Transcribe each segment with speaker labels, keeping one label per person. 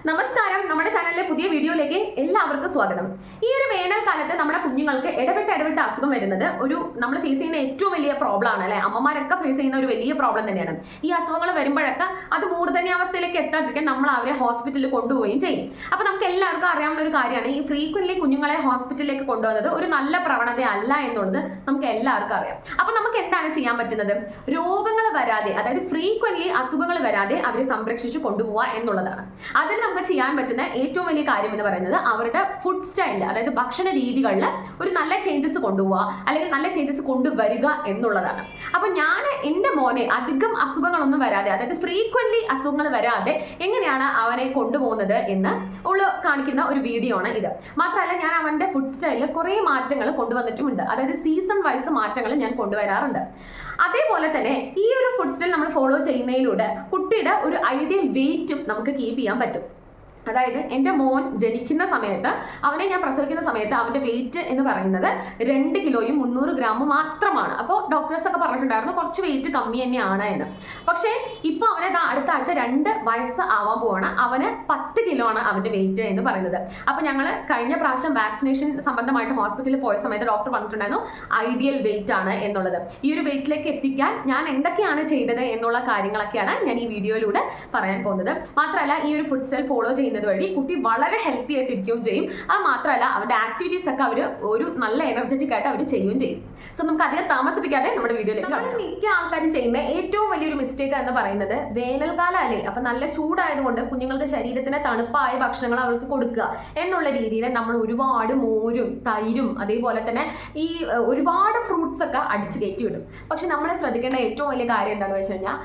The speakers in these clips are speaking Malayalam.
Speaker 1: നമസ്കാരം. നമ്മുടെ ചാനലിലെ പുതിയ വീഡിയോയിലേക്ക് എല്ലാവർക്കും സ്വാഗതം. ഈ ഒരു വേനൽക്കാലത്ത് നമ്മുടെ കുഞ്ഞുങ്ങൾക്ക് ഇടവിട്ട് അസുഖം വരുന്നത് നമ്മൾ ഫേസ് ചെയ്യുന്ന ഏറ്റവും വലിയ പ്രോബ്ലം ആണ് അല്ലെ. അമ്മമാരൊക്കെ ഫേസ് ചെയ്യുന്ന ഒരു വലിയ പ്രോബ്ലം തന്നെയാണ്. ഈ അസുഖങ്ങൾ വരുമ്പോഴൊക്കെ അത് മൂർധന്യാവസ്ഥയിലേക്ക് എത്താതിരിക്കാൻ നമ്മൾ അവരെ ഹോസ്പിറ്റലിൽ കൊണ്ടുപോവുകയും ചെയ്യും. അപ്പൊ നമുക്ക് എല്ലാവർക്കും അറിയാവുന്ന ഒരു കാര്യമാണ്, ഈ ഫ്രീക്വന്റ്ലി കുഞ്ഞുങ്ങളെ ഹോസ്പിറ്റലിലേക്ക് കൊണ്ടുപോകുന്നത് ഒരു നല്ല പ്രവണത അല്ല എന്നുള്ളത് നമുക്ക് എല്ലാവർക്കും അറിയാം. അപ്പൊ നമുക്ക് എന്താണ് ചെയ്യാൻ പറ്റുന്നത്? രോഗങ്ങൾ വരാതെ, അതായത് ഫ്രീക്വന്റ്ലി അസുഖങ്ങൾ വരാതെ അവരെ സംരക്ഷിച്ച് കൊണ്ടുപോവുക എന്നുള്ളതാണ്. അതിന് നമുക്ക് ചെയ്യാൻ പറ്റുന്ന ഏറ്റവും വലിയ കാര്യം എന്ന് പറയുന്നത് അവരുടെ ഫുഡ് സ്റ്റൈലിൽ, അതായത് ഭക്ഷണ രീതികളിൽ ഒരു നല്ല ചേഞ്ചസ് കൊണ്ടുപോവുക, അല്ലെങ്കിൽ നല്ല ചേഞ്ചസ് കൊണ്ടുവരിക എന്നുള്ളതാണ്. അപ്പൊ ഞാൻ എൻ്റെ മോനെ അധികം അസുഖങ്ങളൊന്നും വരാതെ, അതായത് ഫ്രീക്വന്റ്ലി അസുഖങ്ങൾ വരാതെ എങ്ങനെയാണ് അവനെ കൊണ്ടുപോകുന്നത് എന്ന് കാണിക്കുന്ന ഒരു വീഡിയോ ആണ് ഇത്. മാത്രമല്ല, ഞാൻ അവന്റെ ഫുഡ് സ്റ്റൈലിൽ കുറെ മാറ്റങ്ങൾ കൊണ്ടുവന്നിട്ടുമുണ്ട്. അതായത് സീസൺ വൈസ് മാറ്റങ്ങൾ ഞാൻ കൊണ്ടുവരാറുണ്ട്. അതേപോലെ തന്നെ ഈ ഒരു ഫുഡ് സ്റ്റൈൽ നമ്മൾ ഫോളോ ചെയ്യുന്നതിലൂടെ കുട്ടിയുടെ ഒരു ഐഡിയൽ വെയിറ്റും നമുക്ക് കീപ്പ് ചെയ്യാൻ പറ്റും. അതായത് എൻ്റെ മോൻ ജനിക്കുന്ന സമയത്ത്, അവനെ ഞാൻ പ്രസവിക്കുന്ന സമയത്ത് അവൻ്റെ വെയിറ്റ് എന്ന് പറയുന്നത് 2 കിലോയും 300 ഗ്രാമും മാത്രമാണ്. അപ്പോൾ ഡോക്ടേഴ്സ് ഒക്കെ പറഞ്ഞിട്ടുണ്ടായിരുന്നു കുറച്ച് വെയിറ്റ് കമ്മി തന്നെയാണ് എന്ന്. പക്ഷേ ഇപ്പോൾ അവനെ അടുത്ത ആഴ്ച 2 വയസ്സ് ആവാൻ പോവാണ്. അവന് 10 കിലോ ആണ് അവൻ്റെ വെയിറ്റ് എന്ന് പറയുന്നത്. അപ്പോൾ ഞങ്ങൾ കഴിഞ്ഞ പ്രാവശ്യം വാക്സിനേഷൻ സംബന്ധമായിട്ട് ഹോസ്പിറ്റലിൽ പോയ സമയത്ത് ഡോക്ടർ പറഞ്ഞിട്ടുണ്ടായിരുന്നു ഐഡിയൽ വെയിറ്റ് ആണ് എന്നുള്ളത്. ഈ ഒരു വെയിറ്റിലേക്ക് എത്തിക്കാൻ ഞാൻ എന്തൊക്കെയാണ് ചെയ്തത് എന്നുള്ള കാര്യങ്ങളൊക്കെയാണ് ഞാൻ ഈ വീഡിയോയിലൂടെ പറയാൻ പോകുന്നത്. മാത്രമല്ല, ഈ ഒരു ഫുഡ് സ്റ്റൈൽ ഫോളോ ചെയ്യുന്നത് വഴി കുട്ടി വളരെ ഹെൽത്തി ആയിട്ട് ഇരിക്കുകയും ചെയ്യും. അത് മാത്രമല്ല, അവരുടെ ആക്ടിവിറ്റീസ് ഒക്കെ അവർ ഒരു നല്ല എനർജറ്റിക് ആയിട്ട് അവർ ചെയ്യുകയും ചെയ്യും. സോ നമുക്ക് അധികം താമസിപ്പിക്കാതെ നമ്മുടെ വീഡിയോയിലേക്ക്. മിക്ക ആൾക്കാരും ചെയ്യുന്ന ഏറ്റവും വലിയൊരു മിസ്റ്റേക്ക് എന്ന് പറയുന്നത്, വേനൽക്കാലം അല്ലേ, അപ്പൊ നല്ല ചൂടായതുകൊണ്ട് കുഞ്ഞുങ്ങളുടെ ശരീരത്തിന് തണുപ്പായ ഭക്ഷണങ്ങൾ അവർക്ക് കൊടുക്കുക എന്നുള്ള രീതിയിൽ നമ്മൾ ഒരുപാട് മോരും തൈരും അതേപോലെ തന്നെ ഈ ഒരുപാട് ഫ്രൂട്ട്സ് ഒക്കെ അടിച്ചു കയറ്റി വിടും. പക്ഷെ നമ്മൾ ശ്രദ്ധിക്കേണ്ട ഏറ്റവും വലിയ കാര്യം എന്താണെന്ന് വെച്ച് കഴിഞ്ഞാൽ,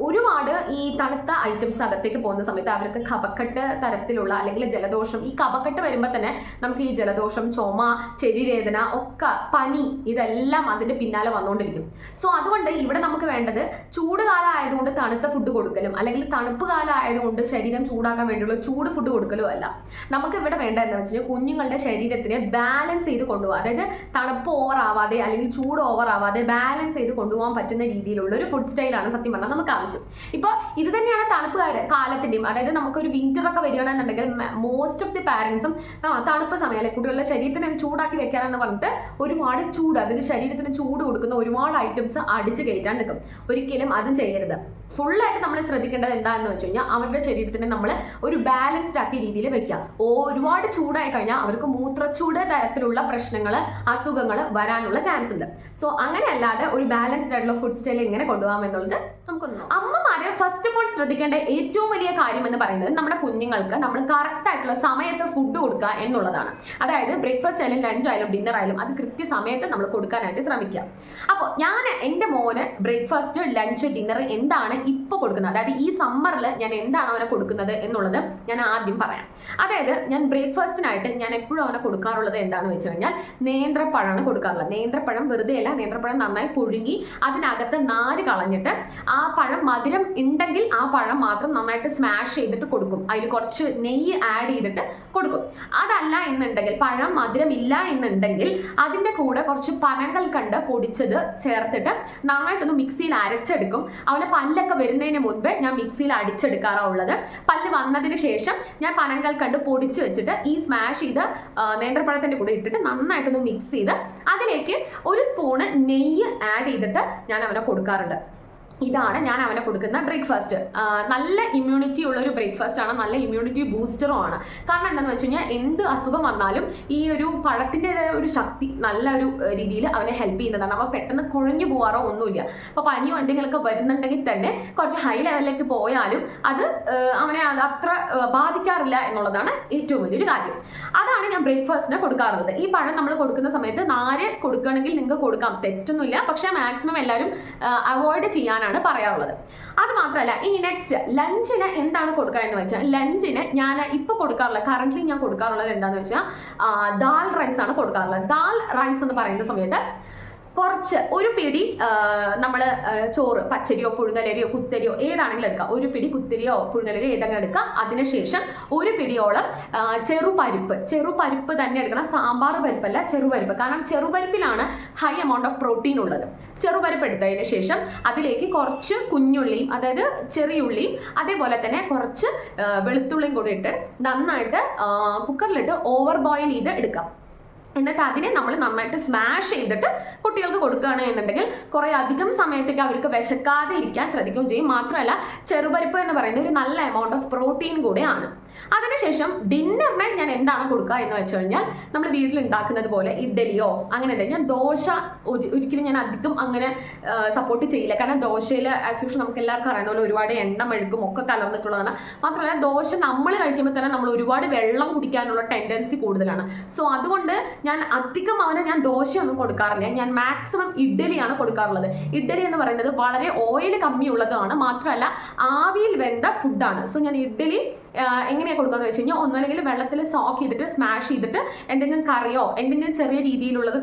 Speaker 1: ഒരുപാട് ഈ തണുത്ത ഐറ്റംസ് അകത്തേക്ക് പോകുന്ന സമയത്ത് അവർക്ക് കഫക്കെട്ട് തരത്തിലുള്ള അല്ലെങ്കിൽ ജലദോഷം, ഈ കഫക്കെട്ട് വരുമ്പോൾ തന്നെ നമുക്ക് ഈ ജലദോഷം, ചുമ, ചെവിവേദന ഒക്കെ, പനി, ഇതെല്ലാം അതിന്റെ പിന്നാലെ വന്നുകൊണ്ടിരിക്കും. സോ അതുകൊണ്ട് ഇവിടെ നമുക്ക് വേണ്ടത് ചൂടുകാലം ആയതുകൊണ്ട് തണുത്ത ഫുഡ് കൊടുക്കലും, അല്ലെങ്കിൽ തണുപ്പ് കാലം ആയതുകൊണ്ട് ശരീരം ചൂടാക്കാൻ വേണ്ടിയുള്ള ചൂട് ഫുഡ് കൊടുക്കലും അല്ല. നമുക്ക് ഇവിടെ വേണ്ട എന്താ വെച്ചാൽ കുഞ്ഞുങ്ങളുടെ ശരീരത്തിനെ ബാലൻസ് ചെയ്ത് കൊണ്ടുപോകാം. അതായത് തണുപ്പ് ഓവർ ആവാതെ അല്ലെങ്കിൽ ചൂട് ഓവർ ആവാതെ ബാലൻസ് ചെയ്ത് കൊണ്ടുപോകാൻ പറ്റുന്ന രീതിയിലുള്ള ഒരു ഫുഡ് സ്റ്റൈലാണ് സത്യം പറഞ്ഞാൽ നമുക്ക് ആവശ്യം. ഇപ്പൊ ഇത് തന്നെയാണ് തണുപ്പ് കാലത്തിന്റെയും. അതായത് നമുക്കൊരു വിന്റർ ഒക്കെ വരികയാണെന്നുണ്ടെങ്കിൽ മോസ്റ്റ് ഓഫ് ദി പാരന്റ്സും തണുപ്പ് സമയം അല്ലെങ്കിൽ കുട്ടികളുടെ ശരീരത്തിനെ ചൂടാക്കി വെക്കാനെന്ന് പറഞ്ഞിട്ട് ഒരുപാട് ചൂട്, അതായത് ശരീരത്തിന് ചൂട് കൊടുക്കുന്ന ഒരുപാട് ഐറ്റംസ് അടിച്ചു കയറ്റാൻ നിൽക്കും. ഒരിക്കലും അതും ചെയ്യരുത്. ഫുള്ളായിട്ട് നമ്മൾ ശ്രദ്ധിക്കേണ്ടത് എന്താണെന്ന് വെച്ച് കഴിഞ്ഞാൽ, അവരുടെ ശരീരത്തിനെ നമ്മൾ ഒരു ബാലൻസ്ഡ് ആക്കിയ രീതിയിൽ വെക്കുക. ഒരുപാട് ചൂടായി കഴിഞ്ഞാൽ അവർക്ക് മൂത്രച്ചൂട് തരത്തിലുള്ള പ്രശ്നങ്ങൾ, അസുഖങ്ങൾ വരാനുള്ള ചാൻസ് ഉണ്ട്. സോ അങ്ങനെ അല്ലാതെ ഒരു ബാലൻസ്ഡ് ആയിട്ടുള്ള ഫുഡ് സ്റ്റൈൽ എങ്ങനെ കൊണ്ടുപോകാം എന്നുള്ളത് നമുക്കൊന്ന്. അമ്മമാര് ഫസ്റ്റ് ഓഫ് ഓൾ ശ്രദ്ധിക്കേണ്ട ഏറ്റവും വലിയ കാര്യം എന്ന് പറയുന്നത്, നമ്മുടെ കുഞ്ഞുങ്ങൾക്ക് നമ്മൾ കറക്റ്റ് ആയിട്ടുള്ള സമയത്ത് ഫുഡ് കൊടുക്കുക എന്നുള്ളതാണ്. അതായത് ബ്രേക്ക്ഫാസ്റ്റ് ആയാലും ലഞ്ച് ആയാലും ഡിന്നർ ആയാലും അത് കൃത്യസമയത്ത് നമ്മൾ കൊടുക്കാനായിട്ട് ശ്രമിക്കുക. അപ്പോൾ ഞാൻ എൻ്റെ മോന് ബ്രേക്ക്ഫാസ്റ്റ്, ലഞ്ച്, ഡിന്നർ എന്താണ് ഇപ്പോൾ കൊടുക്കുന്നത്, അതായത് ഈ സമ്മറിൽ ഞാൻ എന്താണ് അവനെ കൊടുക്കുന്നത് എന്നുള്ളത് ഞാൻ ആദ്യം പറയാം. അതായത് ഞാൻ ബ്രേക്ക്ഫാസ്റ്റിനായിട്ട് ഞാൻ എപ്പോഴും അവനെ കൊടുക്കാറുള്ളത് എന്താണെന്ന് വെച്ച് കഴിഞ്ഞാൽ, നേന്ത്രപ്പഴമാണ് കൊടുക്കാറുള്ളത്. നേന്ത്രപ്പഴം വെറുതെ അല്ല, നേന്ത്രപ്പഴം നന്നായി പുഴുങ്ങി അതിനകത്ത് നാര് കളഞ്ഞിട്ട് ആ പഴം മധുരം ഉണ്ടെങ്കിൽ ആ പഴം മാത്രം നന്നായിട്ട് സ്മാഷ് ചെയ്തിട്ട് കൊടുക്കും. അതിൽ കുറച്ച് നെയ്യ് ആഡ് ചെയ്തിട്ട് കൊടുക്കും. അതല്ല എന്നുണ്ടെങ്കിൽ, പഴം മധുരം ഇല്ല എന്നുണ്ടെങ്കിൽ അതിൻ്റെ കൂടെ കുറച്ച് പനങ്കൽക്കണ്ട് പൊടിച്ചത് ചേർത്തിട്ട് നന്നായിട്ടൊന്ന് മിക്സിയിൽ അരച്ചെടുക്കും. അവൻ്റെ പല്ലൊക്കെ വരുന്നതിന് മുൻപ് ഞാൻ മിക്സിയിൽ അടിച്ചെടുക്കാറുള്ളത്. പല്ല് വന്നതിന് ശേഷം ഞാൻ പനങ്കൽക്കണ്ട് പൊടിച്ച് വെച്ചിട്ട് ഈ സ്മാഷ് ചെയ്ത് നേന്ത്രപ്പഴത്തിൻ്റെ കൂടെ ഇട്ടിട്ട് നന്നായിട്ടൊന്ന് മിക്സ് ചെയ്ത് അതിലേക്ക് 1 സ്പൂണ് നെയ്യ് ആഡ് ചെയ്തിട്ട് ഞാൻ അവനെ കൊടുക്കാറുണ്ട്. ഇതാണ് ഞാൻ അവനെ കൊടുക്കുന്ന ബ്രേക്ക്ഫാസ്റ്റ്. നല്ല ഇമ്മ്യൂണിറ്റി ഉള്ള ഒരു ബ്രേക്ക്ഫാസ്റ്റ് ആണ്, നല്ല ഇമ്മ്യൂണിറ്റി ബൂസ്റ്ററും ആണ്. കാരണം എന്താണെന്ന് വെച്ച് കഴിഞ്ഞാൽ, എന്ത് അസുഖം വന്നാലും ഈ ഒരു പഴത്തിൻ്റെതായ ഒരു ശക്തി നല്ല ഒരു രീതിയിൽ അവനെ ഹെൽപ്പ് ചെയ്യുന്നതാണ്. അവ പെട്ടെന്ന് കുഴഞ്ഞു പോകാറോ ഒന്നുമില്ല. അപ്പോൾ പനിയോ എന്തെങ്കിലുമൊക്കെ വരുന്നുണ്ടെങ്കിൽ തന്നെ കുറച്ച് ഹൈ ലെവലിലേക്ക് പോയാലും അത് അവനെ അത്ര ബാധിക്കാറില്ല എന്നുള്ളതാണ് ഏറ്റവും വലിയൊരു കാര്യം. അതാണ് ഞാൻ ബ്രേക്ക്ഫാസ്റ്റിന് കൊടുക്കാറുള്ളത്. ഈ പഴം നമ്മൾ കൊടുക്കുന്ന സമയത്ത് നാര് കൊടുക്കുകയാണെങ്കിൽ നിങ്ങൾക്ക് കൊടുക്കാം, തെറ്റൊന്നുമില്ല. പക്ഷേ മാക്സിമം എല്ലാവരും അവോയ്ഡ് ചെയ്യാനാണ് പറയാറുള്ളത്. അത് മാത്രമല്ല, ഇനി നെക്സ്റ്റ് ലഞ്ചിന് എന്താണ് കൊടുക്കുക എന്ന് വെച്ചാൽ, ലഞ്ചിന് ഞാൻ ഇപ്പോൾ കൊടുക്കാറുള്ളത്, കറന്റ് ഞാൻ കൊടുക്കാറുള്ളത് എന്താണെന്ന് വെച്ചാൽ ദാൽ റൈസ് ആണ് കൊടുക്കാറുള്ളത്. ദാൽ റൈസ് എന്ന് പറയുന്ന സമയത്ത് കുറച്ച് ഒരു പിടി നമ്മൾ ചോറ് പച്ചരിയോ പുഴുങ്ങലരിയോ കുത്തരിയോ ഏതാണെങ്കിലും എടുക്കാം. ഒരു പിടി കുത്തരിയോ പുഴുങ്ങലരിയോ ഏതെങ്കിലും എടുക്കാം. അതിനുശേഷം ഒരു പിടിയോളം ചെറുപരിപ്പ് തന്നെ എടുക്കണം. സാമ്പാർ പരിപ്പല്ല, ചെറുപരിപ്പ്. കാരണം ചെറുപരിപ്പിലാണ് ഹൈ എമൗണ്ട് ഓഫ് പ്രോട്ടീൻ ഉള്ളത്. ചെറുപരിപ്പ് എടുത്തതിന് ശേഷം അതിലേക്ക് കുറച്ച് കുഞ്ഞുള്ളിയും, അതായത് ചെറിയുള്ളിയും, അതേപോലെ തന്നെ കുറച്ച് വെളുത്തുള്ളിയും കൂടി ഇട്ട് നന്നായിട്ട് കുക്കറിലിട്ട് ഓവർ ബോയിൽ ചെയ്ത് എടുക്കാം. എന്നിട്ട് അതിനെ നമ്മൾ നന്നായിട്ട് സ്മാഷ് ചെയ്തിട്ട് കുട്ടികൾക്ക് കൊടുക്കുകയാണ് എന്നുണ്ടെങ്കിൽ കുറേ അധികം സമയത്തേക്ക് അവർക്ക് വിശക്കാതെ ഇരിക്കാൻ ശ്രദ്ധിക്കുകയും ചെയ്യും. മാത്രമല്ല ചെറുപരിപ്പ് എന്ന് പറയുന്നത് ഒരു നല്ല എമൗണ്ട് ഓഫ് പ്രോട്ടീൻ കൂടെയാണ്. അതിനുശേഷം ഡിന്നറിന് ഞാൻ എന്താണ് കൊടുക്കുക എന്ന് വെച്ച് കഴിഞ്ഞാൽ നമ്മൾ വീട്ടിൽ ഉണ്ടാക്കുന്നത് പോലെ ഇഡ്ഡലിയോ അങ്ങനെ എന്തെങ്കിലും. ഞാൻ ദോശ ഒരിക്കലും ഞാൻ അധികം അങ്ങനെ സപ്പോർട്ട് ചെയ്യില്ല. കാരണം ദോശയിൽ ആസ് യൂഷ്വൽ നമുക്ക് എല്ലാവർക്കും അറിയുന്ന പോലെ ഒരുപാട് എണ്ണ മെഴുക്കും ഒക്കെ കലർന്നിട്ടുള്ളതാണ്. മാത്രമല്ല ദോശ നമ്മൾ കഴിക്കുമ്പോൾ തന്നെ നമ്മൾ ഒരുപാട് വെള്ളം കുടിക്കാനുള്ള ടെൻഡൻസി കൂടുതലാണ്. സോ അതുകൊണ്ട് ഞാൻ അധികം ഞാൻ ദോശയൊന്നും കൊടുക്കാറില്ല. ഞാൻ മാക്സിമം ഇഡ്ഡലിയാണ് കൊടുക്കാറുള്ളത്. ഇഡ്ഡലി എന്ന് പറയുന്നത് വളരെ ഓയിൽ കമ്മിയുള്ളതാണ്, മാത്രമല്ല ആവിയിൽ വെന്ത ഫുഡാണ്. സോ ഞാൻ ഇഡ്ഡലി എങ്ങനെയാണ് കൊടുക്കുകയെന്ന് വെച്ച് കഴിഞ്ഞാൽ ഒന്നല്ലെങ്കിൽ വെള്ളത്തിൽ സോക്ക് ചെയ്തിട്ട് സ്മാഷ് ചെയ്തിട്ട് എന്തെങ്കിലും കറിയോ എന്തെങ്കിലും ചെറിയ രീതിയിലുള്ളത്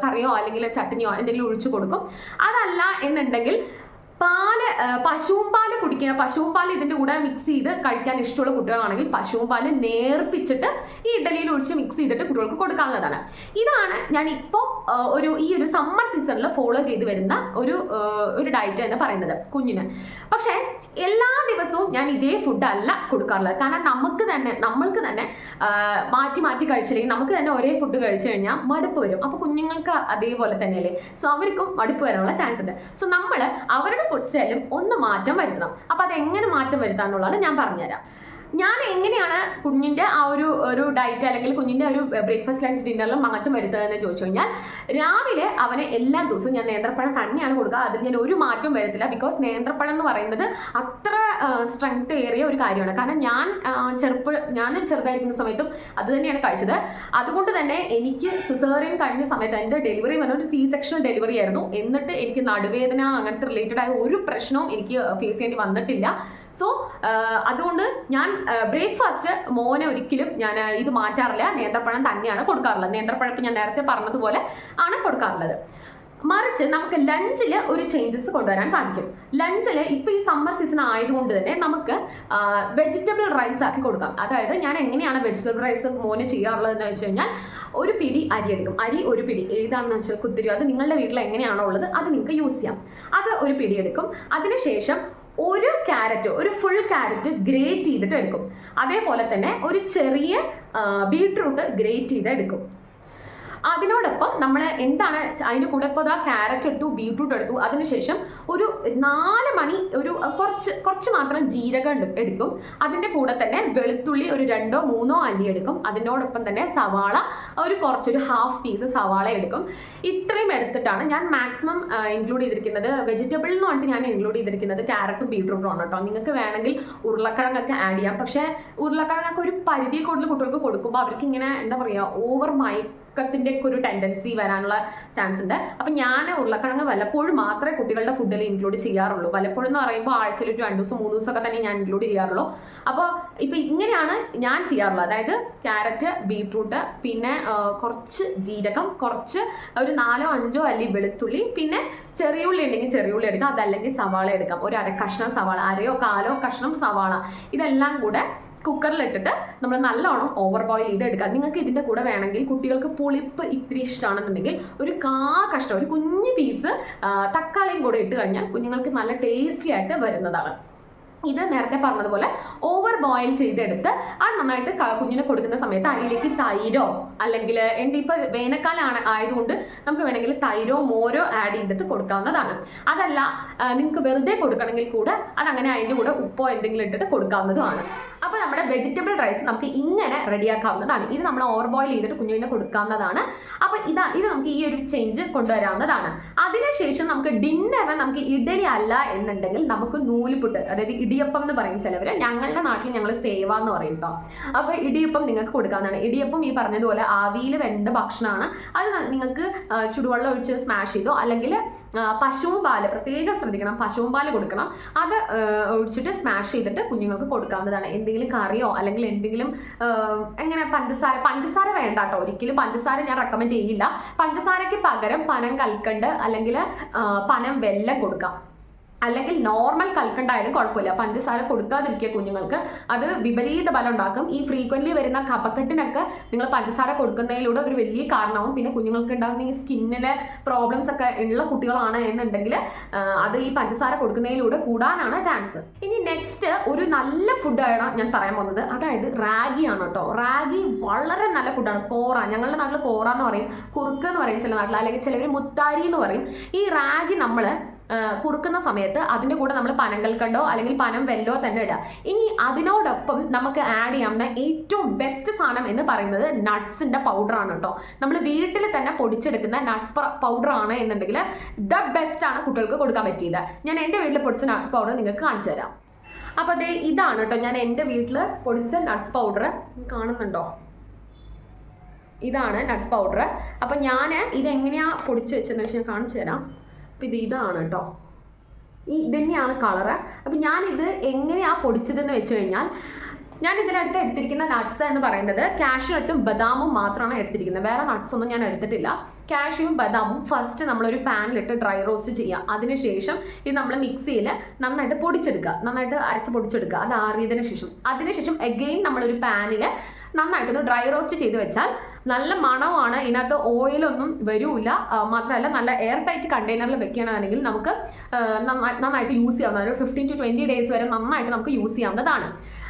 Speaker 1: കറിയോ അല്ലെങ്കിൽ ചട്നിയോ എന്തെങ്കിലും ഒഴിച്ചു കൊടുക്കും. അതല്ല എന്നുണ്ടെങ്കിൽ പശുവും പാല് ഇതിൻ്റെ കൂടെ മിക്സ് ചെയ്ത് കഴിക്കാൻ ഇഷ്ടമുള്ള കുട്ടികളാണെങ്കിൽ പശുവും പാല് നേർപ്പിച്ചിട്ട് ഈ ഇഡ്ഡലിയിൽ ഒഴിച്ച് മിക്സ് ചെയ്തിട്ട് കുട്ടികൾക്ക് കൊടുക്കാവുന്നതാണ്. ഇതാണ് ഞാൻ ഇപ്പോൾ ഈ ഒരു സമ്മർ സീസണിൽ ഫോളോ ചെയ്ത് വരുന്ന ഒരു ഡയറ്റ് എന്ന് പറയുന്നത് കുഞ്ഞിന്. പക്ഷേ എല്ലാ ദിവസവും ഞാൻ ഇതേ ഫുഡ് അല്ല കൊടുക്കാറുള്ളത്. കാരണം നമ്മൾക്ക് തന്നെ മാറ്റി കഴിച്ചില്ലെങ്കിൽ നമുക്ക് തന്നെ ഒരേ ഫുഡ് കഴിച്ചു കഴിഞ്ഞാൽ മടുപ്പ് വരും. അപ്പോൾ കുഞ്ഞുങ്ങൾക്ക് അതേപോലെ തന്നെയല്ലേ, സോ അവർക്കും മടുപ്പ് വരാനുള്ള ചാൻസ് ഉണ്ട്. സോ നമ്മൾ അവരുടെ ഫുഡ് സ്റ്റൈലും ഒന്ന് മാറ്റം വരുത്തണം. അപ്പോൾ അതെങ്ങനെ മാറ്റം വരുത്താം എന്നുള്ളത് ഞാൻ പറഞ്ഞുതരാം. ഞാൻ എങ്ങനെയാണ് കുഞ്ഞിൻ്റെ ആ ഒരു ഡയറ്റ് അല്ലെങ്കിൽ കുഞ്ഞിൻ്റെ ഒരു ബ്രേക്ക്ഫാസ്റ്റ് ലഞ്ച് ഡിന്നറിലും മാറ്റം വരുത്തുന്നതെന്ന് ചോദിച്ചു കഴിഞ്ഞാൽ രാവിലെ അവന് എല്ലാ ദിവസവും ഞാൻ നേന്ത്രപ്പഴം തന്നെയാണ് കൊടുക്കുക. അതിൽ ഞാൻ ഒരു മാറ്റം വരുത്തില്ല. ബിക്കോസ് നേന്ത്രപ്പഴം എന്ന് പറയുന്നത് അത്ര സ്ട്രെങ്ത് ഏറിയ ഒരു കാര്യമാണ്. കാരണം ഞാൻ ചെറുതായിരിക്കുന്ന സമയത്തും അത് തന്നെയാണ് കഴിച്ചത്. അതുകൊണ്ട് തന്നെ എനിക്ക് സിസേറിയൻ കഴിഞ്ഞ സമയത്ത് എൻ്റെ ഡെലിവറി പറഞ്ഞ ഒരു C-സെക്ഷൻ ഡെലിവറി ആയിരുന്നു. എന്നിട്ട് എനിക്ക് നടുവേദന അങ്ങനത്തെ റിലേറ്റഡ് ആയ ഒരു പ്രശ്നവും എനിക്ക് ഫേസ് ചെയ്യേണ്ടി വന്നിട്ടില്ല. സോ അതുകൊണ്ട് ഞാൻ ബ്രേക്ക്ഫാസ്റ്റ് മോനെ ഒരിക്കലും ഞാൻ ഇത് മാറ്റാറില്ല. നേന്ത്രപ്പഴം തന്നെയാണ് കൊടുക്കാറുള്ളത്. നേന്ത്രപ്പഴം ഞാൻ നേരത്തെ പറഞ്ഞതുപോലെ ആണ് കൊടുക്കാറുള്ളത്. മറിച്ച് നമുക്ക് ലഞ്ചിൽ ഒരു ചേഞ്ചസ് കൊണ്ടുവരാൻ സാധിക്കും. ലഞ്ചിൽ ഇപ്പോൾ ഈ സമ്മർ സീസൺ ആയതുകൊണ്ട് തന്നെ നമുക്ക് വെജിറ്റബിൾ റൈസ് ആക്കി കൊടുക്കാം. അതായത് ഞാൻ എങ്ങനെയാണ് വെജിറ്റബിൾ റൈസ് മോനെ ചെയ്യാറുള്ളതെന്ന് വെച്ച് കഴിഞ്ഞാൽ ഒരു പിടി അരി എടുക്കും. അരി ഒരു പിടി ഏതാണെന്ന് വെച്ചാൽ കുത്തിരിയോ അത് നിങ്ങളുടെ വീട്ടിൽ എങ്ങനെയാണോ ഉള്ളത് അത് നിങ്ങൾക്ക് യൂസ് ചെയ്യാം. അത് ഒരു പിടി എടുക്കും. അതിനുശേഷം ഒരു ഫുൾ ക്യാരറ്റ് ഗ്രേറ്റ് ചെയ്തിട്ട് എടുക്കും. അതേപോലെ തന്നെ ഒരു ചെറിയ ബീട്രൂട്ട് ഗ്രേറ്റ് ചെയ്ത് എടുക്കും. അതിനോടൊപ്പം നമ്മൾ എന്താണ് അതിൻ്റെ കൂടെ ഇപ്പോൾ ക്യാരറ്റ് എടുത്തു, ബീട്രൂട്ട് എടുത്തു. അതിനുശേഷം ഒരു 4 മണി കുറച്ച് മാത്രം ജീരകം എടുക്കും. അതിൻ്റെ കൂടെ തന്നെ വെളുത്തുള്ളി ഒരു 2 or 3 അല്ലി എടുക്കും. അതിനോടൊപ്പം തന്നെ സവാള ഒരു ഹാഫ് പീസ് സവാള എടുക്കും. ഇത്രയും എടുത്തിട്ടാണ് ഞാൻ മാക്സിമം ഇൻക്ലൂഡ് ചെയ്തിരിക്കുന്നത്. വെജിറ്റബിൾ എന്ന് പറഞ്ഞിട്ട് ഞാൻ ഇൻക്ലൂഡ് ചെയ്തിരിക്കുന്നത് ക്യാരറ്റും ബീട്രൂട്ടും ആണ് കേട്ടോ. നിങ്ങൾക്ക് വേണമെങ്കിൽ ഉരുളക്കിഴങ്ങൊക്കെ ആഡ് ചെയ്യാം. പക്ഷേ ഉരുളക്കിഴങ്ങൊക്കെ ഒരു പരിധിയിൽ കൂടുതൽ കുട്ടികൾക്ക് കൊടുക്കുമ്പോൾ അവർക്ക് ഇങ്ങനെ എന്താ പറയുക ഓവർ ത്തിൻ്റെ ഒക്കെ ഒരു ടെൻഡൻസി വരാനുള്ള ചാൻസ് ഉണ്ട്. അപ്പം ഞാൻ ഉരുളക്കിഴങ്ങ് വല്ലപ്പോഴും മാത്രമേ കുട്ടികളുടെ ഫുഡിൽ ഇൻക്ലൂഡ് ചെയ്യാറുള്ളൂ. വല്ലപ്പോഴും എന്ന് പറയുമ്പോൾ ആഴ്ചയിൽ ഒരു 2 ദിവസം 3 ദിവസമൊക്കെ തന്നെ ഞാൻ ഇൻക്ലൂഡ് ചെയ്യാറുള്ളൂ. അപ്പോൾ ഇപ്പം ഇങ്ങനെയാണ് ഞാൻ ചെയ്യാറുള്ളത്. അതായത് ക്യാരറ്റ്, ബീട്രൂട്ട്, പിന്നെ കുറച്ച് ജീരകം, കുറച്ച് ഒരു 4 or 5 അല്ലി വെളുത്തുള്ളി, പിന്നെ ചെറിയുള്ളി ഉണ്ടെങ്കിൽ ചെറിയുള്ളി എടുക്കാം. അതല്ലെങ്കിൽ സവാള എടുക്കാം. ഒരു അര കഷ്ണം സവാള, 1/2 or 1/4 കഷ്ണം സവാള. ഇതെല്ലാം കൂടെ കുക്കറിലിട്ടിട്ട് നമ്മൾ നല്ലോണം ഓവർ ബോയിൽ ചെയ്ത് എടുക്കുക. നിങ്ങൾക്ക് ഇതിൻ്റെ കൂടെ വേണമെങ്കിൽ കുട്ടികൾക്ക് പുളിപ്പ് ഇത്തിരി ഇഷ്ടമാണെന്നുണ്ടെങ്കിൽ ഒരു കഷ്ണം ഒരു കുഞ്ഞു പീസ് തക്കാളിയും കൂടെ ഇട്ട് കഴിഞ്ഞാൽ കുഞ്ഞുങ്ങൾക്ക് നല്ല ടേസ്റ്റി ആയിട്ട് വരുന്നതാണ്. ഇത് നേരത്തെ പറഞ്ഞതുപോലെ ഓവർ ബോയിൽ ചെയ്തെടുത്ത് അത് നന്നായിട്ട് കുഞ്ഞിനെ കൊടുക്കുന്ന സമയത്ത് അതിലേക്ക് തൈരോ അല്ലെങ്കിൽ ഇപ്പോൾ വേനൽക്കാലം ആയതുകൊണ്ട് നമുക്ക് വേണമെങ്കിൽ തൈരോ മോരോ ആഡ് ചെയ്തിട്ട് കൊടുക്കാവുന്നതാണ്. അതല്ല നിങ്ങൾക്ക് വെറുതെ കൊടുക്കണമെങ്കിൽ കൂടെ അതങ്ങനെ അതിൻ്റെ കൂടെ ഉപ്പോ എന്തെങ്കിലും ഇട്ടിട്ട് കൊടുക്കാവുന്നതുമാണ്. അപ്പോൾ നമ്മുടെ വെജിറ്റബിൾ റൈസ് നമുക്ക് ഇങ്ങനെ റെഡിയാക്കാവുന്നതാണ്. ഇത് നമ്മൾ ഓവർ ബോയിൽ ചെയ്തിട്ട് കുഞ്ഞിനെ കൊടുക്കാവുന്നതാണ്. അപ്പോൾ ഇത് നമുക്ക് ഈ ഒരു ചേഞ്ച് കൊണ്ടുവരാവുന്നതാണ്. അതിനുശേഷം നമുക്ക് ഡിന്നറിന് നമുക്ക് ഇഡലി അല്ല എന്നുണ്ടെങ്കിൽ നമുക്ക് നൂലുപുട്ട്, അതായത് ഇടിയപ്പം എന്ന് പറയും ചിലവർ. ഞങ്ങളുടെ നാട്ടിൽ ഞങ്ങൾ സേവ എന്ന് പറയും കേട്ടോ. അപ്പോൾ ഇടിയപ്പം നിങ്ങൾക്ക് കൊടുക്കാവുന്നതാണ്. ഇടിയപ്പം ഈ പറഞ്ഞതുപോലെ ആവിയിൽ വെന്ത ഭക്ഷണമാണ്. അത് നിങ്ങൾക്ക് ചുടുവെള്ളം ഒഴിച്ച് സ്മാഷ് ചെയ്തോ അല്ലെങ്കിൽ പശുവും പാല് പ്രത്യേകം ശ്രദ്ധിക്കണം, പശുവും പാല് കൊടുക്കണം. അത് ഒഴിച്ചിട്ട് സ്മാഷ് ചെയ്തിട്ട് കുഞ്ഞുങ്ങൾക്ക് കൊടുക്കാവുന്നതാണ്. എന്തെങ്കിലും കറിയോ അല്ലെങ്കിൽ എന്തെങ്കിലും എങ്ങനെ പഞ്ചസാര വേണ്ട കേട്ടോ, ഒരിക്കലും പഞ്ചസാര ഞാൻ റെക്കമെൻഡ് ചെയ്യില്ല. പഞ്ചസാരയ്ക്ക് പകരം പനം കൽക്കണ്ട് അല്ലെങ്കിൽ പനം വെല്ലം കൊടുക്കാം, അല്ലെങ്കിൽ നോർമൽ കൽക്കണ്ടായാലും കുഴപ്പമില്ല. പഞ്ചസാര കൊടുക്കാതിരിക്കുക കുഞ്ഞുങ്ങൾക്ക്, അത് വിപരീത ഫലം ഉണ്ടാക്കും. ഈ ഫ്രീക്വൻ്റ്ലി വരുന്ന കഫക്കെട്ടിനൊക്കെ നിങ്ങൾ പഞ്ചസാര കൊടുക്കുന്നതിലൂടെ ഒരു വലിയ കാരണവും. പിന്നെ കുഞ്ഞുങ്ങൾക്ക് ഉണ്ടാകുന്ന ഈ സ്കിന്നിലെ പ്രോബ്ലംസ് ഒക്കെ ഉള്ള കുട്ടികളാണ് എന്നുണ്ടെങ്കിൽ അത് ഈ പഞ്ചസാര കൊടുക്കുന്നതിലൂടെ കൂടാനാണ് ചാൻസ്. ഇനി നെക്സ്റ്റ് ഒരു നല്ല ഫുഡാണ് ഞാൻ പറയാൻ പോകുന്നത്, അതായത് റാഗിയാണ് കേട്ടോ. റാഗി വളരെ നല്ല ഫുഡാണ്. കോറ, ഞങ്ങളുടെ നാട്ടിൽ കോറ എന്ന് പറയും, കുറുക്ക് എന്ന് പറയും ചില നാട്ടിൽ, അല്ലെങ്കിൽ ചിലവർ മുത്താരി എന്ന് പറയും. ഈ റാഗി നമ്മൾ കുറുക്കുന്ന സമയത്ത് അതിൻ്റെ കൂടെ നമ്മൾ പനങ്കൽക്കണ്ടോ അല്ലെങ്കിൽ പനം വെല്ലോ തന്നെ ഇടുക. ഇനി അതിനോടൊപ്പം നമുക്ക് ആഡ് ചെയ്യാവുന്ന ഏറ്റവും ബെസ്റ്റ് സാധനം എന്ന് പറയുന്നത് നട്ട്സിൻ്റെ പൗഡറാണ് കേട്ടോ. നമ്മൾ വീട്ടിൽ തന്നെ പൊടിച്ചെടുക്കുന്ന നട്ട്സ് പൗഡറാണ് എന്നുണ്ടെങ്കിൽ ദ ബെസ്റ്റ് ആണ് കുട്ടികൾക്ക് കൊടുക്കാൻ പറ്റിയത്. ഞാൻ എൻ്റെ വീട്ടിൽ പൊടിച്ച നട്ട്സ് പൗഡർ നിങ്ങൾക്ക് കാണിച്ചു തരാം. അപ്പോൾ അതേ ഇതാണ് കേട്ടോ ഞാൻ എൻ്റെ വീട്ടിൽ പൊടിച്ച നട്ട്സ് പൗഡർ, കാണുന്നുണ്ടോ? ഇതാണ് നട്ട്സ് പൗഡർ. അപ്പം ഞാൻ ഇതെങ്ങനെയാണ് പൊടിച്ച് വെച്ചതെന്ന് വെച്ചാൽ ഞാൻ കാണിച്ചു തരാം. അപ്പം ഇതാണ് കേട്ടോ, ഇത് തന്നെയാണ് കളറ്. അപ്പം ഞാനിത് എങ്ങനെയാണ് പൊടിച്ചതെന്ന് വെച്ച് കഴിഞ്ഞാൽ, ഞാൻ ഇതിനടുത്ത് എടുത്തിരിക്കുന്ന നട്ട്സ് എന്ന് പറയുന്നത് കാഷ്യൂനട്ടും ബദാമും മാത്രമാണ് എടുത്തിരിക്കുന്നത്. വേറെ നട്ട്സ് ഒന്നും ഞാൻ എടുത്തിട്ടില്ല. കാഷ്യൂവും ബദാമും ഫസ്റ്റ് നമ്മളൊരു പാനിലിട്ട് ഡ്രൈ റോസ്റ്റ് ചെയ്യുക. അതിനുശേഷം ഇത് നമ്മൾ മിക്സിയിൽ നന്നായിട്ട് പൊടിച്ചെടുക്കുക, നന്നായിട്ട് അരച്ച് പൊടിച്ചെടുക്കുക. അത് ആറിയതിനു ശേഷം അതിനുശേഷം എഗെയിൻ നമ്മളൊരു പാനിൽ നന്നായിട്ടൊന്ന് ഡ്രൈ റോസ്റ്റ് ചെയ്ത് വെച്ചാൽ നല്ല മണമാണ്, ഇതിനകത്ത് ഓയിലൊന്നും വരില്ല. മാത്രമല്ല നല്ല എയർ ടൈറ്റ് കണ്ടെയ്നറിൽ വെക്കുകയാണെങ്കിൽ നമുക്ക് നന്നായിട്ട് യൂസ് ചെയ്യാവുന്നതാണ്. ഒരു 15 to 20 days വരെ നന്നായിട്ട് നമുക്ക് യൂസ് ചെയ്യാവുന്നതാണ്.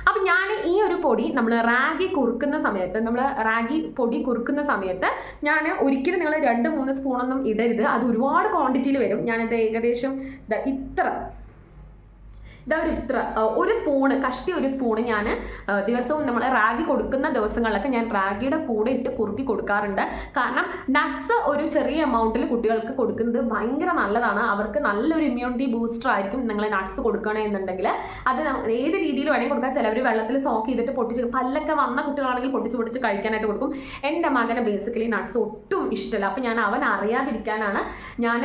Speaker 1: അപ്പം ഞാൻ ഈ ഒരു പൊടി നമ്മൾ റാഗി കുറുക്കുന്ന സമയത്ത്, നമ്മൾ റാഗി പൊടി കുറുക്കുന്ന സമയത്ത് ഞാൻ ഒരിക്കലും നിങ്ങൾ 2-3 സ്പൂണൊന്നും ഇടരുത്, അത് ഒരുപാട് ക്വാണ്ടിറ്റിയിൽ വരും. ഞാനിത് ഏകദേശം ഒരു സ്പൂണ്, കഷ്ടി ഒരു സ്പൂണ് ഞാൻ ദിവസവും നമ്മൾ റാഗി കൊടുക്കുന്ന ദിവസങ്ങളിലൊക്കെ ഞാൻ റാഗിയുടെ കൂടെ ഇട്ട് കുറുക്കി കൊടുക്കാറുണ്ട്. കാരണം നട്ട്സ് ഒരു ചെറിയ എമൗണ്ടിൽ കുട്ടികൾക്ക് കൊടുക്കുന്നത് ഭയങ്കര നല്ലതാണ്. അവർക്ക് നല്ലൊരു ഇമ്മ്യൂണിറ്റി ബൂസ്റ്റർ ആയിരിക്കും നിങ്ങൾ നട്ട്സ് കൊടുക്കണമെന്നുണ്ടെങ്കിൽ. അത് ഏത് രീതിയിൽ വേണമെങ്കിൽ കൊടുക്കാം. ചിലവർ വെള്ളത്തിൽ സോക്ക് ചെയ്തിട്ട് പൊട്ടിച്ച്, പല്ലൊക്കെ വന്ന കുട്ടികളാണെങ്കിൽ പൊട്ടിച്ച് കഴിക്കാനായിട്ട് കൊടുക്കും. എൻ്റെ മകന് ബേസിക്കലി നട്ട്സ് ഒട്ടും ഇഷ്ടമല്ല. അപ്പം ഞാൻ അവൻ അറിയാതിരിക്കാനാണ് ഞാൻ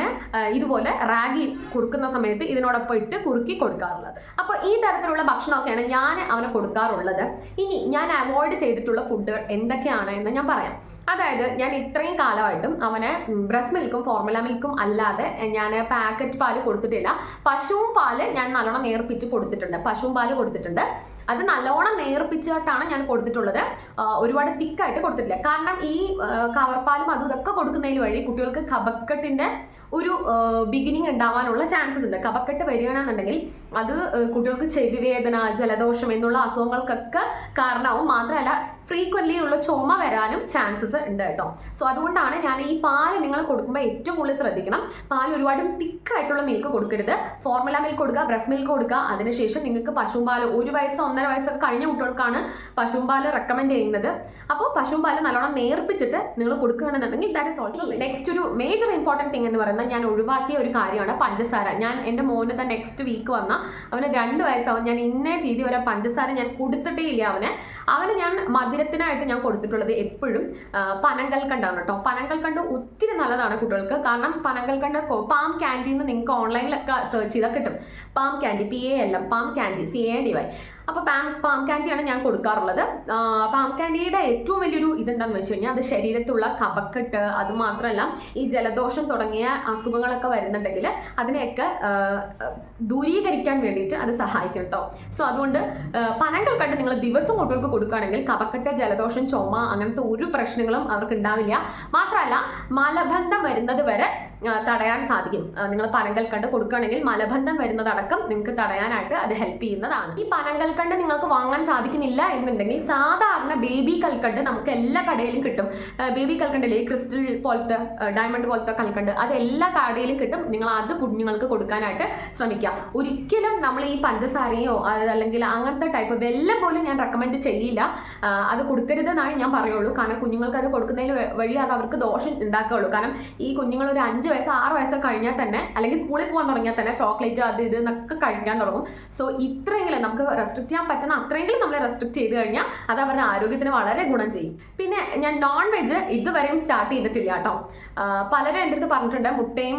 Speaker 1: ഇതുപോലെ റാഗി കുറുക്കുന്ന സമയത്ത് ഇതിനോടൊപ്പം ഇട്ട് കുറുക്കി കൊടുക്കാറുള്ളത്. അപ്പോൾ ഈ തരത്തിലുള്ള ഭക്ഷണമൊക്കെയാണ് ഞാൻ അവന് കൊടുക്കാറുള്ളത്. ഇനി ഞാൻ അവോയ്ഡ് ചെയ്തിട്ടുള്ള ഫുഡ് എന്തൊക്കെയാണ് എന്ന് ഞാൻ പറയാം. അതായത് ഞാൻ ഇത്രയും കാലമായിട്ടും അവന് ബ്രസ്റ്റ് മിൽക്കും ഫോർമുല മിൽക്കും അല്ലാതെ ഞാൻ പാക്കറ്റ് പാല് കൊടുത്തിട്ടില്ല. പശുവും പാല് ഞാൻ നല്ലോണം നേർപ്പിച്ച് കൊടുത്തിട്ടുണ്ട്. പശുവും പാല് കൊടുത്തിട്ടുണ്ട്, അത് നല്ലോണം നേർപ്പിച്ചിട്ടാണ് ഞാൻ കൊടുത്തിട്ടുള്ളത്. ഒരുപാട് തിക്കായിട്ട് കൊടുത്തിട്ടില്ല. കാരണം ഈ കവർപ്പാലും അതും ഇതൊക്കെ കൊടുക്കുന്നതിന് വഴി കുട്ടികൾക്ക് കഫക്കെട്ടിൻ്റെ ഒരു ബിഗിനിങ് ഉണ്ടാവാനുള്ള ചാൻസസ് ഉണ്ട്. കഫക്കെട്ട് വരികയാണെന്നുണ്ടെങ്കിൽ അത് കുട്ടികൾക്ക് ചെവി വേദന, ജലദോഷം എന്നുള്ള അസുഖങ്ങൾക്കൊക്കെ കാരണമാവും. മാത്രമല്ല ഫ്രീക്വൻ്റ്ലി ഉള്ള ചുമ വരാനും ചാൻസസ് ഉണ്ട് കേട്ടോ. സോ അതുകൊണ്ടാണ് ഞാൻ ഈ പാല് നിങ്ങൾ കൊടുക്കുമ്പോൾ ഏറ്റവും കൂടുതൽ ശ്രദ്ധിക്കണം. പാൽ ഒരുപാട് തിക്കായിട്ടുള്ള മിൽക്ക് കൊടുക്കരുത്. ഫോർമുല മിൽക്ക് കൊടുക്കുക, ബ്രസ്റ്റ് മിൽക്ക് കൊടുക്കുക. അതിനുശേഷം നിങ്ങൾക്ക് പശുവും പാല് 1 വയസ്സ് 1.5 വയസ്സൊക്കെ കഴിഞ്ഞ കുട്ടികൾക്കാണ് പശുവും പാല് റെക്കമെൻഡ് ചെയ്യുന്നത്. അപ്പോൾ പശുവും പാല് നല്ലോണം നേർപ്പിച്ചിട്ട് നിങ്ങൾ കൊടുക്കുകയാണെന്നുണ്ടെങ്കിൽ ദാറ്റ് ഇസ് ഓൾസോ. നെക്സ്റ്റ് ഒരു മേജർ ഇമ്പോർട്ടൻറ്റ് തിങ് എന്ന് പറയുന്നത് ഞാൻ ഒഴിവാക്കിയ ഒരു കാര്യമാണ് പഞ്ചസാര. ഞാൻ എൻ്റെ മോന് തന്നെ നെക്സ്റ്റ് വീക്ക് വന്ന അവന് 2 വയസ്സാവും, ഞാൻ ഇന്നേ തീയതി വരെ പഞ്ചസാര ഞാൻ കൊടുത്തിട്ടേ ഇല്ല. അവന് ഞാൻ മധുരത്തിനായിട്ട് ഞാൻ കൊടുത്തിട്ടുള്ളത് എപ്പോഴും പനങ്കൽക്കണ്ടാണ് കേട്ടോ. പനങ്കൽക്കണ്ട് ഒത്തിരി നല്ലതാണ് കുട്ടികൾക്ക്. കാരണം പനങ്കൽക്കണ്ട് പാം ക്യാൻഡിന്ന് നിങ്ങൾക്ക് ഓൺലൈനിലൊക്കെ സെർച്ച് ചെയ്താൽ കിട്ടും. Palm candy, PALM, palm candy, CANDY. അപ്പോൾ പാം ക്യാൻഡിയാണ് ഞാൻ കൊടുക്കാറുള്ളത്. പാം ക്യാൻഡിയുടെ ഏറ്റവും വലിയൊരു ഇതെന്താണെന്ന് വെച്ച് കഴിഞ്ഞാൽ അത് ശരീരത്തുള്ള കഫക്കെട്ട്, അതുമാത്രമല്ല ഈ ജലദോഷം തുടങ്ങിയ അസുഖങ്ങളൊക്കെ വരുന്നുണ്ടെങ്കിൽ അതിനെയൊക്കെ ദൂരീകരിക്കാൻ വേണ്ടിയിട്ട് അത് സഹായിക്കും കേട്ടോ. സോ അതുകൊണ്ട് പനങ്കൽക്കണ്ട് നിങ്ങൾ ദിവസം കുട്ടികൾക്ക് കൊടുക്കുകയാണെങ്കിൽ കഫക്കെട്ട്, ജലദോഷം, ചുമ അങ്ങനത്തെ ഒരു പ്രശ്നങ്ങളും അവർക്ക് ഉണ്ടാവില്ല. മാത്രമല്ല മലബന്ധം വരുന്നത് വരെ തടയാൻ സാധിക്കും. നിങ്ങൾ പനങ്കൽക്കണ്ട് കൊടുക്കുകയാണെങ്കിൽ മലബന്ധം വരുന്നതടക്കം നിങ്ങൾക്ക് തടയാനായിട്ട് അത് ഹെൽപ്പ് ചെയ്യുന്നതാണ്. ഈ പനങ്കൽക്കണ്ട് നിങ്ങൾക്ക് വാങ്ങാൻ സാധിക്കുന്നില്ല എന്നുണ്ടെങ്കിൽ സാധാരണ ബേബി കൽക്കണ്ട് നമുക്ക് എല്ലാ കടയിലും കിട്ടും. ബേബി കൽക്കണ്ടില്ലേ, ക്രിസ്റ്റൽ പോലത്തെ, ഡയമണ്ട് പോലത്തെ കൽക്കണ്ട്, അത് എല്ലാ കടയിലും കിട്ടും. നിങ്ങൾ അത് കുഞ്ഞുങ്ങൾക്ക് കൊടുക്കാനായിട്ട് ശ്രമിക്കുക. ഒരിക്കലും നമ്മൾ ഈ പഞ്ചസാരയോ അല്ലെങ്കിൽ അങ്ങനത്തെ ടൈപ്പ് വെല്ലം പോലും ഞാൻ റെക്കമെൻഡ് ചെയ്യില്ല. അത് കൊടുക്കരുതെന്നാണ് ഞാൻ പറയുള്ളൂ. കാരണം കുഞ്ഞുങ്ങൾക്ക് അത് കൊടുക്കുന്നതിന് വഴി അത് അവർക്ക് ദോഷം ഉണ്ടാക്കുകയുള്ളൂ. കാരണം ഈ കുഞ്ഞുങ്ങൾ ഒരു 5 വയസ്സ് 6 വയസ്സൊക്കെ കഴിഞ്ഞാൽ തന്നെ, അല്ലെങ്കിൽ സ്കൂളിൽ പോകാൻ തുടങ്ങിയാൽ തന്നെ ചോക്ലേറ്റ് അത് ഇത് എന്നൊക്കെ കഴിക്കാൻ തുടങ്ങും. സോ ഇത്രയെങ്കിലും നമുക്ക് റെസ്ട്രിക്ട് ചെയ്യാൻ പറ്റുന്ന അത്രയെങ്കിലും നമ്മൾ റെസ്ട്രിക്ട് ചെയ്ത് കഴിഞ്ഞാൽ അത് അവരുടെ ആരോഗ്യത്തിന് വളരെ ഗുണം ചെയ്യും. പിന്നെ ഞാൻ നോൺ വെജ് ഇതുവരെയും സ്റ്റാർട്ട് ചെയ്തിട്ടില്ല കേട്ടോ. പലരും എൻ്റെ അടുത്ത് പറഞ്ഞിട്ടുണ്ട്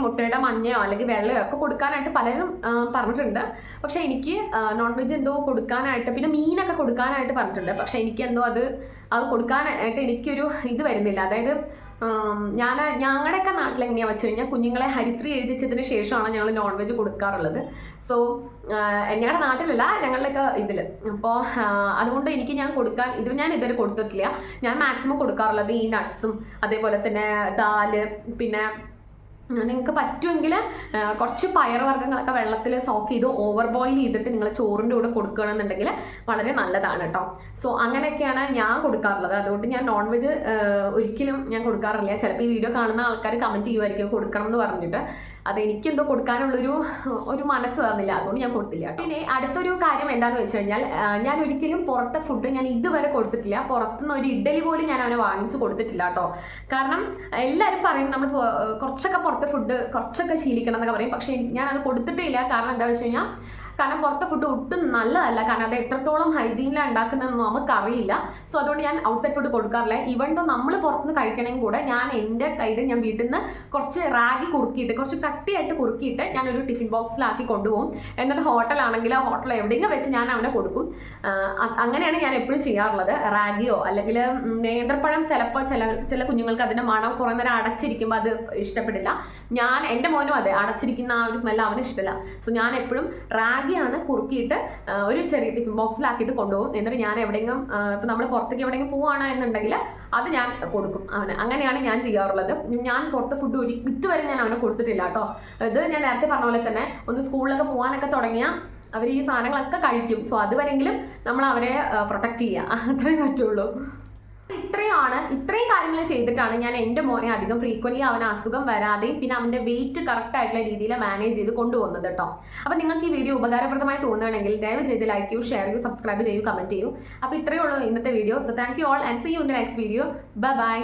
Speaker 1: മുട്ടയുടെ മഞ്ഞയോ അല്ലെങ്കിൽ വെള്ളയോ ഒക്കെ കൊടുക്കാനായിട്ട് പലരും പറഞ്ഞിട്ടുണ്ട്. പക്ഷെ എനിക്ക് നോൺ വെജ് എന്തോ കൊടുക്കാനായിട്ട്, പിന്നെ മീനൊക്കെ കൊടുക്കാനായിട്ട് പറഞ്ഞിട്ടുണ്ട്. പക്ഷെ എനിക്ക് എന്തോ അത് കൊടുക്കാനായിട്ട് എനിക്കൊരു ഇത് വരുന്നില്ല. അതായത് ഞങ്ങളുടെയൊക്കെ നാട്ടിൽ എങ്ങനെയാണെന്ന് വെച്ച് കഴിഞ്ഞാൽ കുഞ്ഞുങ്ങളെ ഹരിശ്രീ എഴുതിച്ചതിന് ശേഷമാണ് ഞങ്ങൾ നോൺ വെജ് കൊടുക്കാറുള്ളത്. സോ ഞങ്ങളുടെ നാട്ടിലല്ല, ഞങ്ങളുടെയൊക്കെ ഇതിൽ. അപ്പോൾ അതുകൊണ്ട് എനിക്ക് ഞാൻ ഇതുവരെ കൊടുത്തിട്ടില്ല. ഞാൻ മാക്സിമം കൊടുക്കാറുള്ളത് ഈ നട്ട്സും അതേപോലെ തന്നെ ദാല്, പിന്നെ നിങ്ങൾക്ക് പറ്റുമെങ്കിൽ കുറച്ച് പയറുവർഗ്ഗങ്ങളൊക്കെ വെള്ളത്തിൽ സോക്ക് ചെയ്ത് ഓവർ ബോയിൽ ചെയ്തിട്ട് നിങ്ങൾ ചോറിൻ്റെ കൂടെ കൊടുക്കുകയാണെന്നുണ്ടെങ്കിൽ വളരെ നല്ലതാണ് കേട്ടോ. സോ അങ്ങനെയൊക്കെയാണ് ഞാൻ കൊടുക്കാറുള്ളത്. അതുകൊണ്ട് ഞാൻ നോൺ വെജ് ഒരിക്കലും ഞാൻ കൊടുക്കാറില്ല. ചിലപ്പോൾ ഈ വീഡിയോ കാണുന്ന ആൾക്കാർ കമൻറ്റ് ചെയ്യുമായിരിക്കും കൊടുക്കണം എന്ന് പറഞ്ഞിട്ട്. അതെനിക്കെന്തോ കൊടുക്കാനുള്ളൊരു മനസ്സ് തന്നില്ല, അതുകൊണ്ട് ഞാൻ കൊടുത്തില്ല. പിന്നെ അടുത്തൊരു കാര്യം എന്താണെന്ന് വെച്ച് കഴിഞ്ഞാൽ, ഞാൻ ഒരിക്കലും പുറത്തെ ഫുഡ് ഞാൻ ഇതുവരെ കൊടുത്തിട്ടില്ല. പുറത്തുനിന്ന് ഒരു ഇഡ്ഡലി പോലും ഞാൻ അവനെ വാങ്ങിച്ച് കൊടുത്തിട്ടില്ല കേട്ടോ. കാരണം എല്ലാവരും പറയും നമ്മൾ കുറച്ചൊക്കെ പുറത്തെ ഫുഡ് കുറച്ചൊക്കെ ശീലിക്കണം എന്നൊക്കെ പറയും. പക്ഷേ ഞാനത് കൊടുത്തിട്ടേ ഇല്ല. കാരണം എന്താണെന്ന് വെച്ച് കഴിഞ്ഞാൽ, കാരണം പുറത്തെ ഫുഡ് ഒട്ടും നല്ലതല്ല. കാരണം അത് എത്രത്തോളം ഹൈജീനിലാണ് ഉണ്ടാക്കുന്നതെന്ന് നമുക്കറിയില്ല. സോ അതുകൊണ്ട് ഞാൻ ഔട്ട്സൈഡ് ഫുഡ് കൊടുക്കാറില്ല. ഈവൻ ദോ നമ്മൾ പുറത്തുനിന്ന് കഴിക്കണമെങ്കിൽ കൂടെ ഞാൻ എൻ്റെ കയ്യിൽ ഞാൻ വീട്ടിൽ നിന്ന് കുറച്ച് റാഗി കുറുക്കിയിട്ട്, കുറച്ച് കട്ടിയായിട്ട് കുറുക്കിയിട്ട് ഞാനൊരു ടിഫിൻ ബോക്സിലാക്കി കൊണ്ടുപോകും. എന്നിട്ട് ഹോട്ടൽ എവിടെയെങ്കിലും വെച്ച് ഞാൻ അവനെ കൊടുക്കും. അങ്ങനെയാണ് ഞാൻ എപ്പോഴും ചെയ്യാറുള്ളത്. റാഗിയോ അല്ലെങ്കിൽ നേന്ത്രപ്പഴം ചിലപ്പോൾ ചില കുഞ്ഞുങ്ങൾക്ക് അതിൻ്റെ മണം കുറേ നേരം അടച്ചിരിക്കുമ്പോൾ അത് ഇഷ്ടപ്പെടില്ല. എൻ്റെ മോനും അതെ, അടച്ചിരിക്കുന്ന ആ ഒരു സ്മെല്ല് അവന് ഇഷ്ടമില്ല. സോ ഞാൻ എപ്പോഴും റാഗിയാണ് കുറുക്കിയിട്ട് ഒരു ചെറിയ ടിഫിൻ ബോക്സിലാക്കിയിട്ട് കൊണ്ടുപോകും. എന്നിട്ട് ഞാൻ എവിടെയെങ്കിലും ഇപ്പം നമ്മൾ പുറത്തേക്ക് എവിടെയെങ്കിലും പോവുകയാണ് എന്നുണ്ടെങ്കിൽ അത് ഞാൻ കൊടുക്കും അവന്. അങ്ങനെയാണ് ഞാൻ ചെയ്യാറുള്ളത്. ഞാൻ പുറത്തെ ഫുഡ് ഇതുവരെ ഞാൻ അവനെ കൊടുത്തിട്ടില്ല കേട്ടോ. ഇത് ഞാൻ നേരത്തെ പറഞ്ഞ പോലെ തന്നെ ഒന്ന് സ്കൂളിലൊക്കെ പോകാനൊക്കെ തുടങ്ങിയാൽ അവർ ഈ സാധനങ്ങളൊക്കെ കഴിക്കും. സോ അതുവരെങ്കിലും നമ്മൾ അവരെ പ്രൊട്ടക്റ്റ് ചെയ്യുക, അത്രേ പറ്റുള്ളൂ. ഇത്രയും കാര്യങ്ങൾ ചെയ്തിട്ടാണ് ഞാൻ എൻ്റെ മോനെ അധികം ഫ്രീക്വൻറ്റ്ലി അവന് അസുഖം വരാതെയും പിന്നെ അവൻ്റെ വെയിറ്റ് കറക്റ്റ് ആയിട്ടുള്ള രീതിയിൽ മാനേജ് ചെയ്ത് കൊണ്ടുപോകുന്നത് കേട്ടോ. അപ്പോൾ നിങ്ങൾക്ക് ഈ വീഡിയോ ഉപകാരപ്രദമായി തോന്നുകയാണെങ്കിൽ ദയവ് ചെയ്ത് ലൈക്ക് ചെയ്യൂ, ഷെയർ ചെയ്യൂ, സബ്സ്ക്രൈബ് ചെയ്യൂ, കമൻറ്റ് ചെയ്യൂ. അപ്പോൾ ഇത്രയേ ഉള്ളൂ ഇന്നത്തെ video. So thank you all and see you in the next video. By.